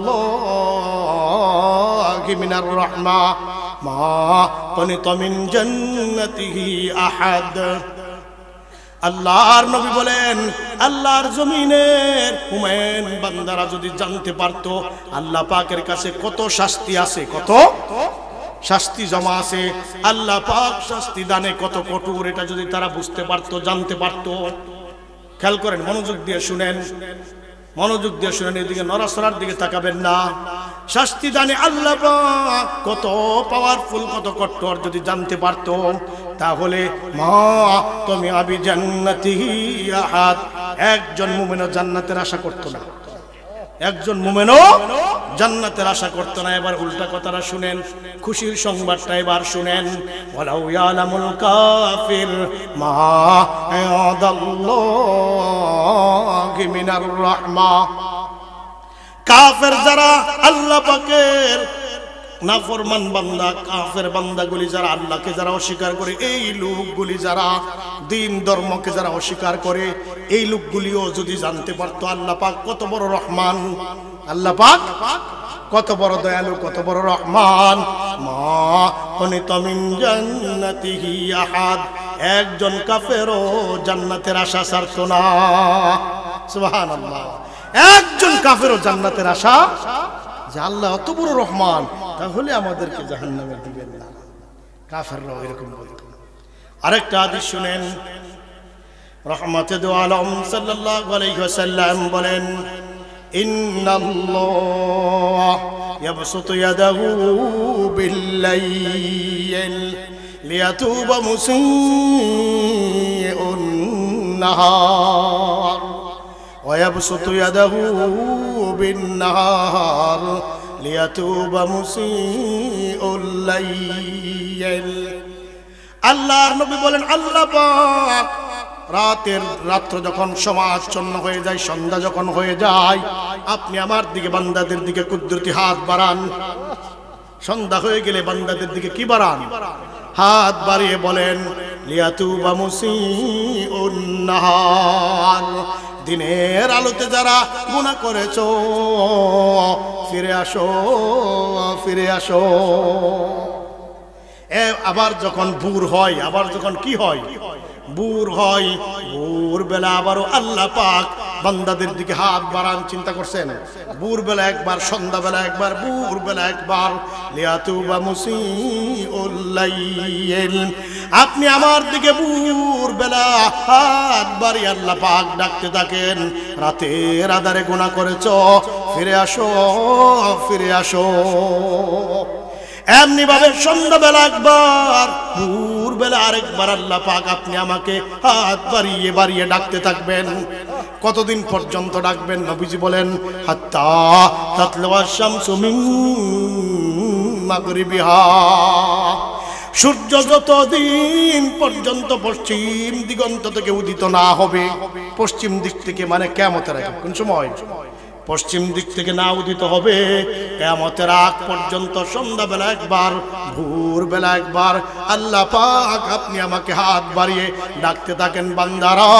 A: মিনার রাহমা মা কুনিতা মিন জান্নাতিহি আহাদ। আল্লাহর নবী বলেন, আল্লাহর জমিনের মুমিন বান্দারা যদি জানতে পারতো আল্লাহ পাকের কাছে কত শাস্তি আছে, কত শাস্তি জমা আছে, আল্লাহ পাক শাস্তি দানে কত কঠোর, এটা যদি তারা বুঝতে পারতো, জানতে পারতো। খেয়াল করেন, মনোযোগ দিয়ে শুনেন, মনোযোগ দিয়ে শুনেন, এদিকে নড়াচড়ার দিকে তাকাবেন না। শাস্তি দানে আল্লাহ পাক কত পাওয়ারফুল, কত কঠোর যদি জানতে পারতো, তাহলে মা তুমি আবি জান্নাতিহি আহাদ, একজন মুমিনও জান্নাতের আশা করতো না, একজন মুমিনও জান্নাতের আশা করতো না। এবার উল্টা কথাটা শুনেন, খুশির সংবাদটা এবার শুনেন। ওয়ালাউ ইয়ালামুল কাফির মা আদাল্লাহি মিনার রাহমা, কাফের যারা আল্লাহ পাকের নাফরমান বান্দা, কাফের বান্দাগুলি যারা আল্লাহকে যারা অস্বীকার করে, এই লোকগুলি যারা দিন ধর্মকে যারা অস্বীকার করে, এই লোকগুলিও যদি জানতে পারতো আল্লাহ পাক কত বড় রহমান, আল্লাহ পাক কত বড় দয়ালু, কত বড় রহমান, মা কুনিতা মিন জান্নাতিহি আহাদ, একজন কাফেরও জান্নাতের আশা ছাড়তো না। সুবহানাল্লাহ, একজন কাফেরও জান্নাতের আশা, যে আল্লাহ অত বড় রহমান, তাহলে আমাদেরকে জাহান্নামে দিবেন না। কাফেররাও এরকম বলতো। আরেকটা হাদিস শুনেন, রহমতে দু আলম সাল্লাল্লাহু আলাইহি ওয়াসাল্লাম বলেন, ইন্নাল্লাহ ইয়াবসুতু ইয়াদাহু বিল্লাইল লিয়াতুবা মুসিউন নাহার ওয়া ইয়াবসুতু ইয়াদাহু বিন-নাহার লিয়াতুবা মুসিউল লাইল। আল্লাহর নবী বলেন, আল্লাহ পাক রাত্র যখন সমাচ্ছন্ন হয়ে যায়, সন্ধ্যা যখন হয়ে যায়, আপনি আমার দিকে বান্দাদের দিকে কুদরতি হাত বাড়ান। সন্ধ্যা হয়ে গেলে বান্দাদের দিকে কি বাড়ান? হাত বাড়িয়ে বলেন, লিয়াতুবা মুসিউন নাহার, দিনের আলোতে যারা গুনাহ করেছো ফিরে আসো, ফিরে আসো। আবার যখন ভোর হয়, আবার যখন কি হয়? ভোর হয়, ভোর বেলা আবারও আল্লাহ পাক বান্দাদের দিকে হাত বাড়ান। চিন্তা করছেন? ভোর বেলা একবার, সন্ধ্যা বেলা একবার, ভোর বেলা একবার। লিয়াতুবা মুসিউল লাইল, আপনি আমার দিকে ভোর বেলা হাত বাড়িয়ে আল্লাহ পাক ডাকতে থাকেন, রাতের আধারে গুনাহ করেছো, ফিরে আসো, ফিরে আসো। এমনি ভাবে সন্ধ্যাবেলা একবার, ভোর বেলা আরেকবার আল্লাহ পাক আপনি আমাকে হাত বাড়িয়ে বাড়িয়ে ডাকতে থাকবেন। কতদিন পর্যন্ত ডাকবেন? নবীজি বলেন, হাত্তা তাতলুয়া শামসু মিন মাগরিবিহা, সূর্য যতদিন পর্যন্ত পশ্চিম দিগন্ত থেকে উদিত না হবে। পশ্চিম দিক থেকে মানে কিয়ামতের আগে। কোন সময়? পশ্চিম দিক থেকে না উদিত হবে, কিয়ামতের আগ পর্যন্ত সন্ধ্যাবেলা একবার, ভোর বেলা একবার আল্লাহ পাক আপনি আমাকে হাত বাড়িয়ে ডাকতে থাকেন, বান্দারা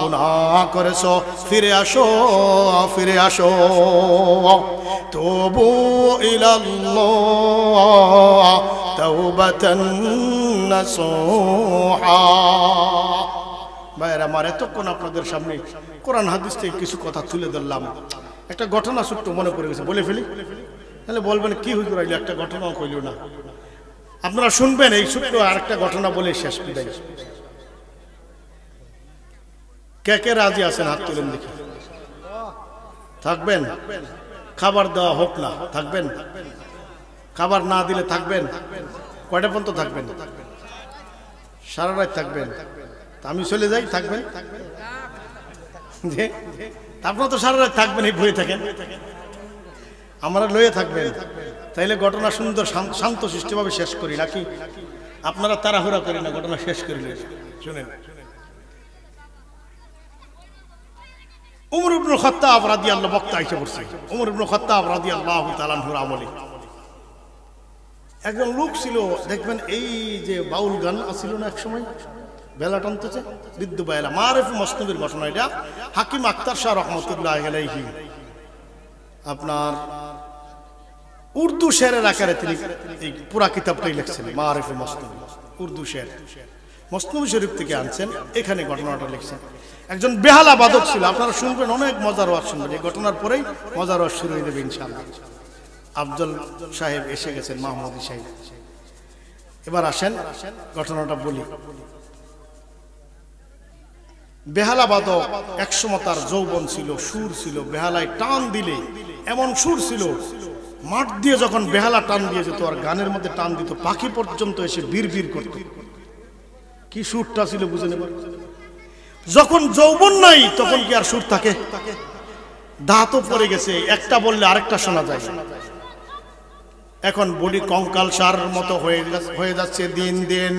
A: গুনাহ করেছো, ফিরে আসো, ফিরে আসো। তুবু ইলাল্লাহ তাওবাতান নাসুহা। ভাইয়ের আমার, এতক্ষণ আপনাদের সামনে কোরআন হাদিস থেকে কিছু কথা তুলে ধরলাম। একটা ঘটনা ছোট্ট মনে পড়ে গেছে, বলে ফেলি। তাহলে বলবেন কি হুজুর আইলো, একটা ঘটনাও কইল না। আপনারা শুনবেন, এই ছোট্ট আরেকটা ঘটনা বলে শেষ বিদায়। কে কে রাজি আছেন হাত তুলেন দেখি। থাকবেন? খাবার দেওয়া হোক না, থাকবেন? খাবার না দিলে থাকবেন? কয়টা পর্যন্ত থাকবেন? সারা রাত থাকবেন? আমি চলে যাই, থাকবেন? আপনারা তো সারা রাত থাকবেন, এই বয়ে থাকেন, আমরা লয়ে থাকবেন। তাইলে ঘটনা সুন্দর শান্ত সৃষ্টিভাবে শেষ করি, নাকি আপনারা তাড়াহুড়া করি না, ঘটনা শেষ করিলে। শুনেন, উমর ইবনে খাত্তাব রাদিয়াল্লাহু বক্তা এসে পড়ছে। উমর ইবনে খাত্তাব রাদিয়াল্লাহু তাআলা আনহুর আমলে একজন লোক ছিল, দেখবেন এই যে বাউল গান আছিল না এক সময়, বেলা টানতেছে, বৃদ্ধ বেলা, মারিফ মসনবির ঘটনা এটা। হাকিম আখতার শাহ রহমতুল্লাহ আলাইহি আপনার উর্দু শেরের আকারে তিনি এই পুরা কিতাবটাই লিখছেন, মারিফ মসনবি, উর্দু শের। মুসলিম শরীফ থেকে আনছেন, এখানে ঘটনাটা লিখছেন। একজন বেহালা বাদক ছিল, আপনারা শুনবেন, অনেক মজার ওয়াজ শুনবেন। এই ঘটনার পরেই মজার ওয়াজ শুরু হয়ে যাবে ইনশাআল্লাহ। আফজল সাহেব এসে গেছেন, মাহমুদি সাহেব। এবার আসেন ঘটনাটা বলি। বেহালা বাদক একসময় তার যৌবন ছিল, সুর ছিল, বেহালায় টান দিলে এমন সুর ছিল, মাঠ দিয়ে যখন বেহালা টান দিয়ে যেত আর গানের মধ্যে টান দিত, পাখি পর্যন্ত এসে বীর বীর করত। কি সুরটা ছিল বুঝে নেবেন। যখন যৌবন নাই তখন কি আর সুর থাকে? দাঁতও পড়ে গেছে, একটা বললে আরেকটা শোনা যায়। এখন বডি কঙ্কাল সার মতো হয়ে যাচ্ছে, দিন দিন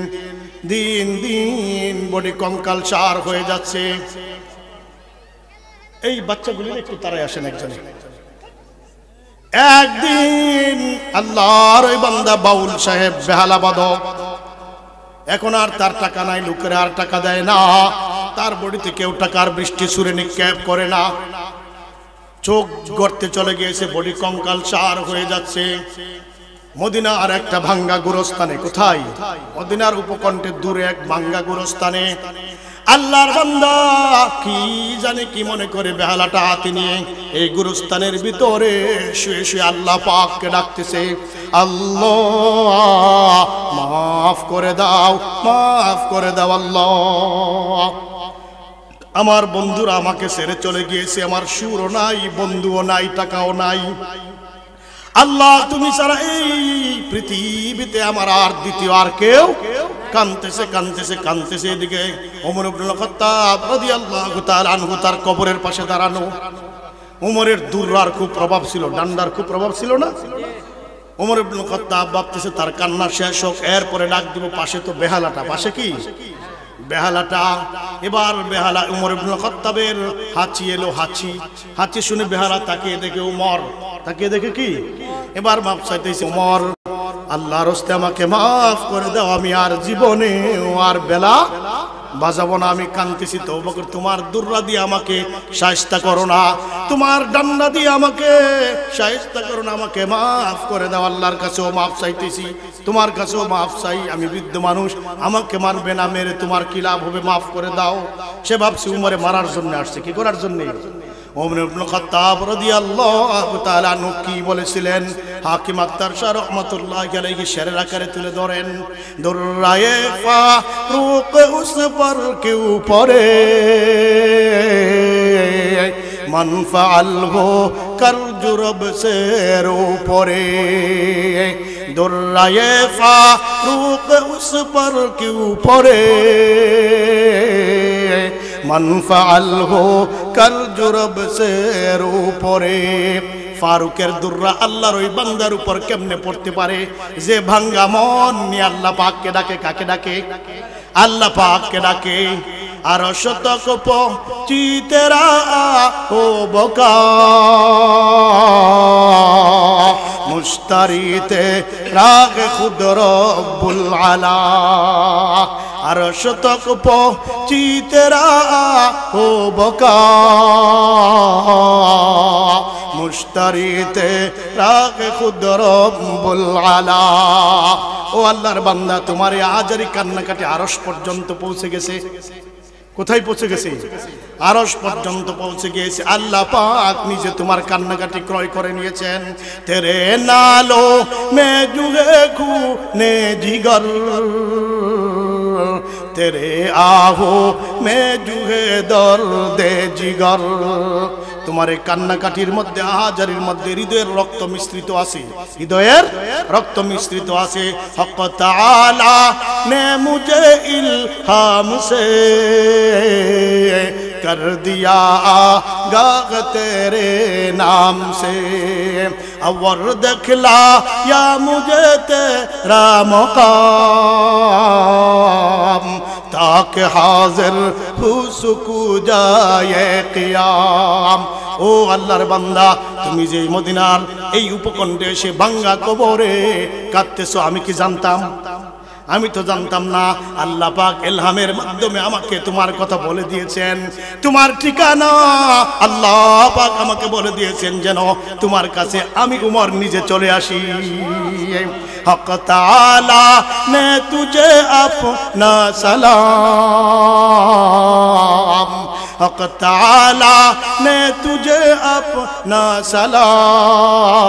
A: দিন দিন বডি কঙ্কাল সার হয়ে যাচ্ছে। এই বাচ্চাগুলি একটু তারাই আসেন একজনে। একদিন আল্লাহর ওই বান্দা বাউল সাহেব বেহালা বাদক, এখন আর তার টাকা নাই, লোকের আর টাকা দেয় না, তার বডিতে কেউ টাকার বৃষ্টি সুরে নিক্ষেপ করে না, চোখ গর্তে চলে গিয়েছে, বডি কঙ্কাল সার হয়ে যাচ্ছে। মদিনার একটা ভাঙ্গা গোরস্থানে, কোথায়? মদিনার উপকণ্ঠে দূরে এক ভাঙ্গা গোরস্থানে আল্লাহর বান্দা কি জানে কি মনে করে বেহালাটা হাতে নিয়ে এই গোরস্থানের ভিতরে শুয়ে শুয়ে আল্লাহ পাককে ডাকতেছে, আল্লাহ মাফ করে দাও, মাফ করে দাও আল্লাহ। আমার বন্ধুরা আমাকে ছেড়ে চলে গিয়েছে, আমার সুরও নাই, বন্ধুও নাই, টাকাও নাই। আল্লাহ তুমি ছাড়া এই পৃথিবীতে আমার আর দ্বিতীয় আর কেউ। কানতেছে কানতেছে কানতেছে। এদিকে ওমর ইবনুল খাত্তাব রাদিয়াল্লাহু তাআলা আনহু তার কবরের পাশে দাঁড়ানো। ওমরের দুর্রার খুব প্রভাব ছিল, ডান্ডার খুব প্রভাব ছিল না? ওমর ইবনুল খাত্তাব ভাবতেছে তার কান্না শেষ হোক, এরপরে ডাক দিব। পাশে তো বেহালাটা, পাশে কি বেহালাটা। এবার বেহালা ওমর ইবনুল খাত্তাবের হাঁচি এলো, হাঁচি হাঁচি শুনে বেহালা তাকিয়ে দেখে ওমর, তাকিয়ে দেখে কি, এবার মাপ চাইতেছে, ওমর আল্লাহর রাস্তে আমাকে মাফ করে দাও, আমি আর জীবনে আর বেলা বাজাবো না, আমি কাঁদতেছি, তওবা করে তোমার দুর্রা দিয়ে আমাকে শায়েস্তা করো না, তোমার ডান্ডা দিয়ে আমাকে শায়েস্তা করো না, আমাকে মাফ করে দাও। আল্লাহর কাছেও মাফ চাইতেছি, তোমার কাছেও মাফ চাই, আমি বৃদ্ধ মানুষ, আমাকে মারবে না, মেরে তোমার কি লাভ হবে, মাফ করে দাও। সে ভাবছে উমরে মারার জন্য আসছে, কি করার জন্য? ওমর ইবনুল খাত্তাব রাদিয়াল্লাহু তাআলা আনহু কি বলেছিলেন, হাকিম আক্তার শাহ রাহমাতুল্লাহি আলাইহি শেরের আকারে তুলে ধরেন, দুর্রায়ে ফারুক উস पर के ऊपर मन फाल हो कर जुरब से ऊपर दुर्राये फारूक उस पर के ऊपर मन फाल हो कर जुरब से ऊपर। ফারুকের দুর্রা আল্লাহর ওই বান্দার উপর কেমনে পড়তে পারে যে ভাঙ্গা মন নিয়ে আল্লাহ পাককে ডাকে? কাকে ডাকে? আল্লাহ পাককে ডাকে। আর শতক পচিতেরা ও বকা মুস্তারিতে রাগে খুদ রব্বুল আলা। আর শতক পচিতেরা ও বকা মুস্তারিতে রাগে খুদ রব্বুল আলা। ও আল্লাহর বান্দা, তোমার এই আজারি কান্নাকাটি আরশ পর্যন্ত পৌঁছে গেছে। কোথায় পৌঁছে গেছে? আরশ পর্যন্ত পৌঁছে গিয়েছে। আল্লাহ পাক নিজে তোমার কান্নাকাটি ক্রয় করে নিয়েছেন। তেরে নালো মে জুগে খুনে জিগর তেরে আহো মে জুগে দর্দে জিগর। তোমার এই কান্নাকাটির মধ্যে, আহাজারির মধ্যে হৃদয়ের রক্ত মিশ্রিত আছে, হৃদয়ের রক্ত মিশ্রিত আছে। হক তাআলা নে মুঝে ইলহাম সে कर दिया गाग तेरे नाम से और दिखला या मुझे तेरा मकाम ताकि हाजिर हो सकूं जाए कियाम। ও আল্লাহর বান্দা, তুমি যে মদিনার এই উপকণ্ঠে এসে ভাঙ্গা কবরে কাঁদতেছো, আমি কি জানতাম? আমি তো জানতাম না। আল্লাহ পাক ইলহামের মাধ্যমে আমাকে তোমার কথা বলে দিয়েছেন, তোমার ঠিকানা আল্লাহ পাক আমাকে বলে দিয়েছেন যেন তোমার কাছে আমি উমর নিজে চলে আসি। হক তাআলা নে তুঝে আপনা সালাম, হক তাআলা নে তুঝে আপনা সালাম,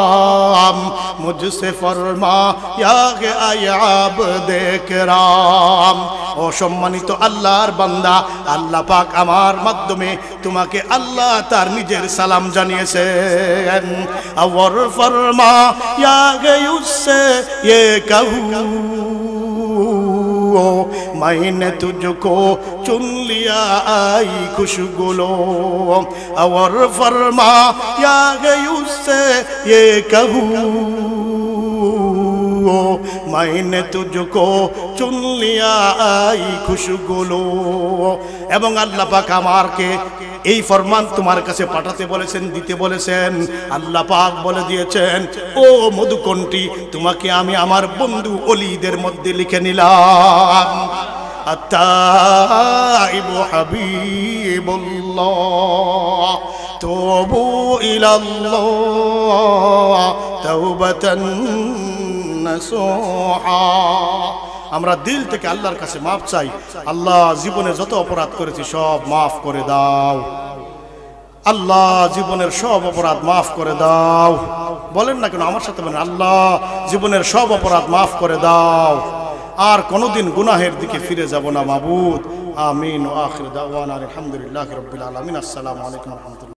A: মুঝসে ফরমা ইয়া গে আবদে কেরাম। ও সম্মানিত আল্লাহর বান্দা, আল্লাহ পাক আমার মাধ্যমে তোমাকে আল্লাহ তার নিজের সালাম জানিয়েছেন। আওয়ার ফরমা ইয়া গে উসসে ये कहूँ मैंने तुझको चुन लिया आई खुशगुलो, और फरमाया गई उससे ये कहूँ मैंने तुझको चुन लिया आई खुशगुलो। এবং আল্লাহ পাক আমাকে এই ফরমান তোমার কাছে পাঠাতে বলেছেন, দিতে বলেছেন। আল্লাহ পাক বলে দিয়েছেন, ও মধুকণ্ঠী, তোমাকে আমি আমার বন্ধু ওলিদের মধ্যে লিখে নিলাম। আতাইবু হাবিবুল্লাহ তুবু ইলাল্লাহ তাওবাতান নাসুহা। আমরা দিল থেকে আল্লাহর কাছে মাফ চাই। আল্লাহ, জীবনে যত অপরাধ করেছি সব মাফ করে দাও। আল্লাহ, জীবনের সব অপরাধ মাফ করে দাও। বলেন না কেন, আমার সাথে বলেন, আল্লাহ জীবনের সব অপরাধ মাফ করে দাও, আর কোনোদিন গুনাহের দিকে ফিরে যাব না মাবুদ। আমিন। ওয়া আখির দাওয়ানা আলহামদুলিল্লাহি রাব্বিল আলামিন। আসসালামু আলাইকুম ওয়া রাহমাতুল্লাহ।